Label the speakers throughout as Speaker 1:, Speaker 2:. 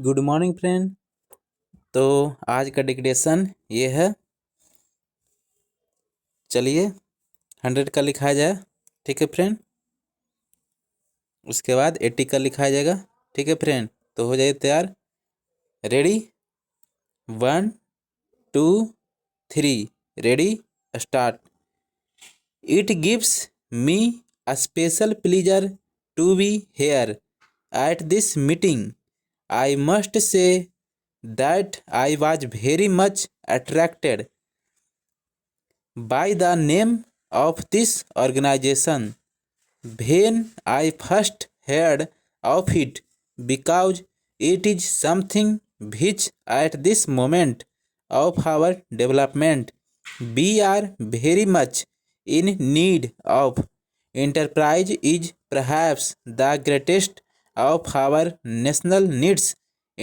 Speaker 1: Good morning friend. तो आज का डिक्टेशन ये है। चलिए 100 का लिखा जाए। ठीक है फ्रेंड। उसके बाद 80 का लिखा जाएगा। ठीक है फ्रेंड। तो हो जाइए तैयार। Ready 1 2 3 ready start. It gives me a special pleasure to be here at this meeting. I must say that I was very much attracted by the name of this organization when I first heard of it, because it is something which at this moment of our development we are very much in need of. Enterprise is perhaps the greatest of our national needs.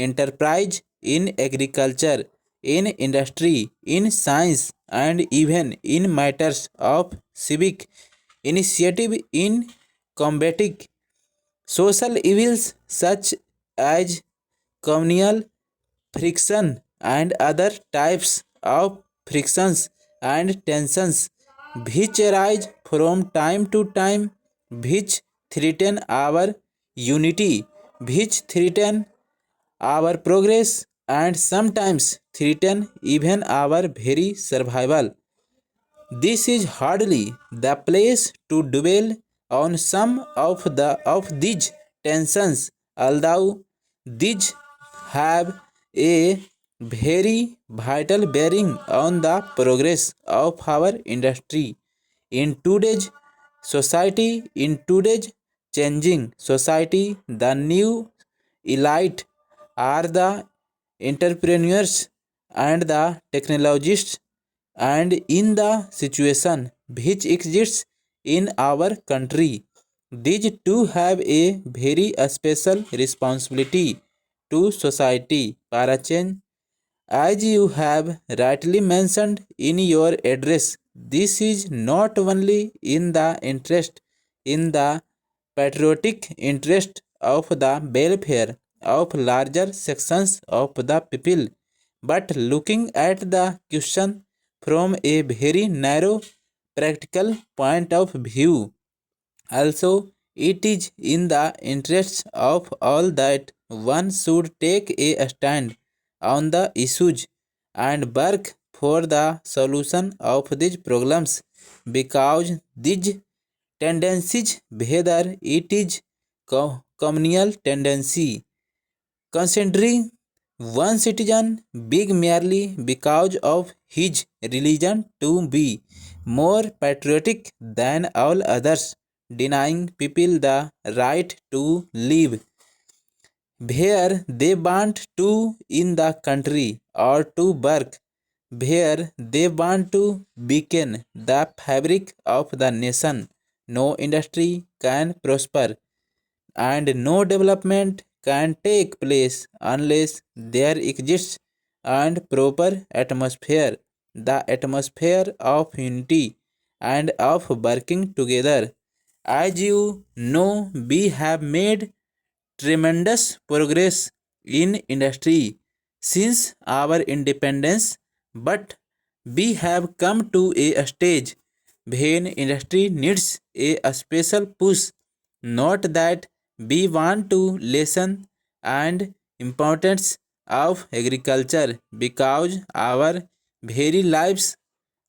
Speaker 1: Enterprise in agriculture, in industry, in science, and even in matters of civic initiative in combating social evils such as communal friction and other types of frictions and tensions which arise from time to time, which threaten our unity, which threaten our progress, and sometimes threaten even our very survival. This is hardly the place to dwell on some of these tensions, although these have a very vital bearing on the progress of our industry. In today's society, in today's changing society, the new elite are the entrepreneurs and the technologists, and in the situation which exists in our country, these two have a very special responsibility to society for a change. As you have rightly mentioned in your address, this is not only in the interest, in the patriotic interest of the welfare of larger sections of the people, but looking at the question from a very narrow practical point of view. Also, it is in the interests of all that one should take a stand on the issues and work for the solution of these problems, because these tendencies, whether it is communal tendency, considering one citizen big merely because of his religion to be more patriotic than all others, denying people the right to live where they want to in the country, or to work where they want to weaken the fabric of the nation. No industry can prosper and no development can take place unless there exists and proper atmosphere, the atmosphere of unity and of working together. As you know, we have made tremendous progress in industry since our independence, but we have come to a stage when industry needs a special push. Not that we want to lessen and importance of agriculture, because our very lives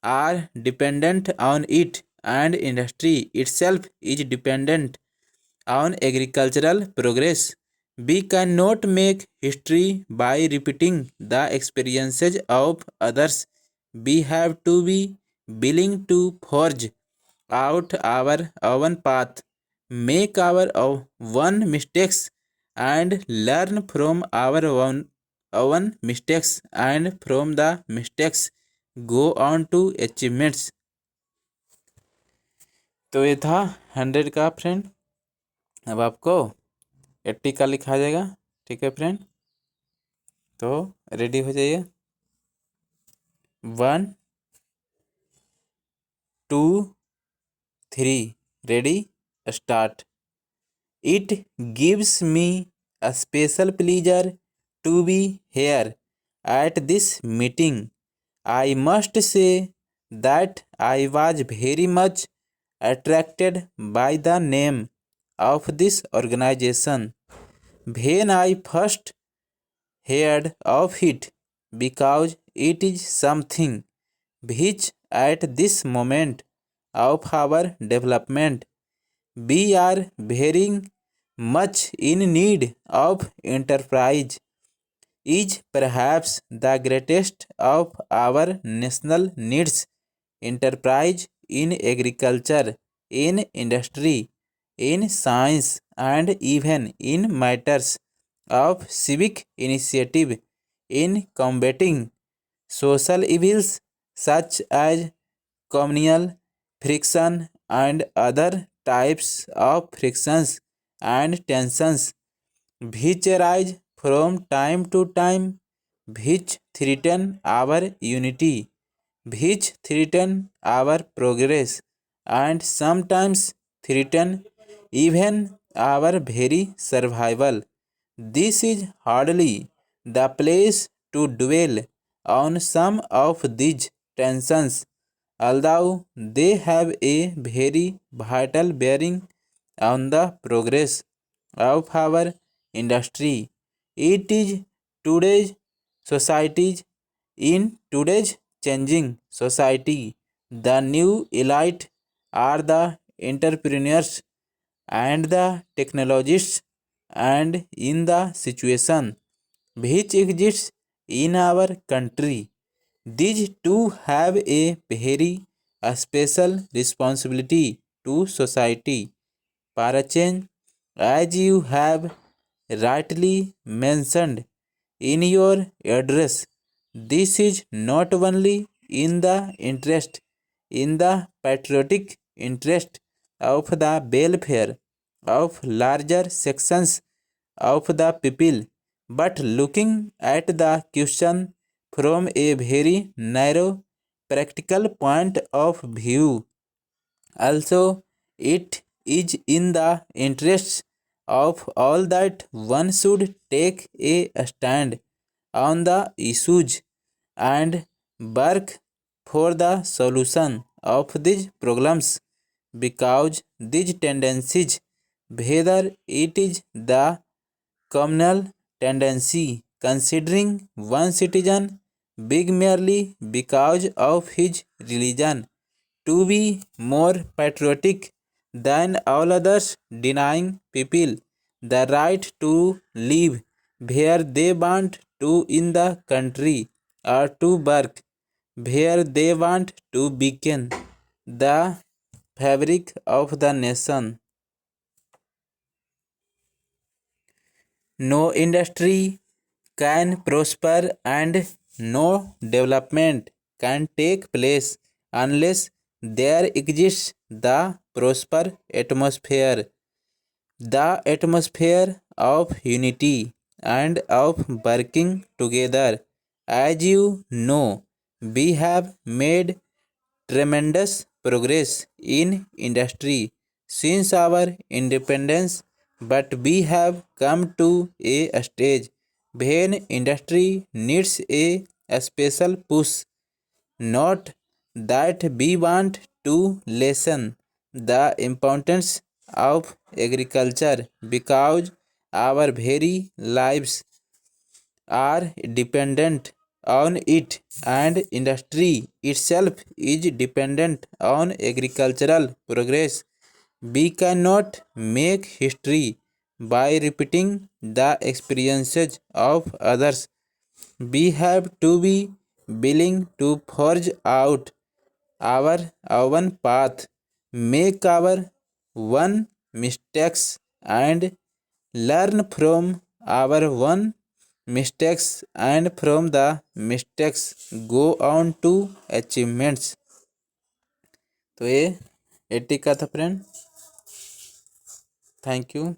Speaker 1: are dependent on it, and industry itself is dependent on agricultural progress. We cannot make history by repeating the experiences of others. We have to be willing to forge out our own path, make our own mistakes, and learn from our own mistakes, and from the mistakes go on to achievements. तो ये था 100 का friend. अब आपको 80 का लिखा जाएगा। ठीक है फ्रेंड। तो रेडी हो जाइए। 1 2 3 ready start. It gives me a special pleasure to be here at this meeting. I must say that I was very much attracted by the name of this organization when I first heard of it, because it is something which at this moment of our development we are very much in need of. Enterprise is perhaps the greatest of our national needs. Enterprise in agriculture, in industry, in science, and even in matters of civic initiative, in combating social evils such as communal friction and other types of frictions and tensions which arise from time to time, which threaten our unity, which threaten our progress, and sometimes threaten even our very survival. This is hardly the place to dwell on some of these tensions, although they have a very vital bearing on the progress of our industry. It is today's societies in today's changing society. The new elite are the entrepreneurs and the technologists, and in the situation which exists in our country, these two have a very special responsibility to society for a change, as you have rightly mentioned in your address. This is not only in the interest, in the patriotic interest of the welfare of larger sections of the people, but looking at the question from a very narrow practical point of view. Also, it is in the interests of all that one should take a stand on the issues and work for the solution of these problems, because these tendencies, whether it is the communal tendency considering one citizen big merely because of his religion to be more patriotic than all others, denying people the right to live where they want to in the country, or to work where they want to, weaken the fabric of the nation. No industry can prosper and no development can take place unless there exists the prosper atmosphere, the atmosphere of unity and of working together. As you know, we have made tremendous progress in industry since our independence, but we have come to a stage when industry needs a special push. Not that we want to lessen the importance of agriculture, because our very lives are dependent on it, and industry itself is dependent on agricultural progress. We cannot make history by repeating the experiences of others. We have to be willing to forge out our own path, make our own mistakes, and learn from our own mistakes, and from the mistakes go on to achievements. तो ये 80 का था friend. Thank you.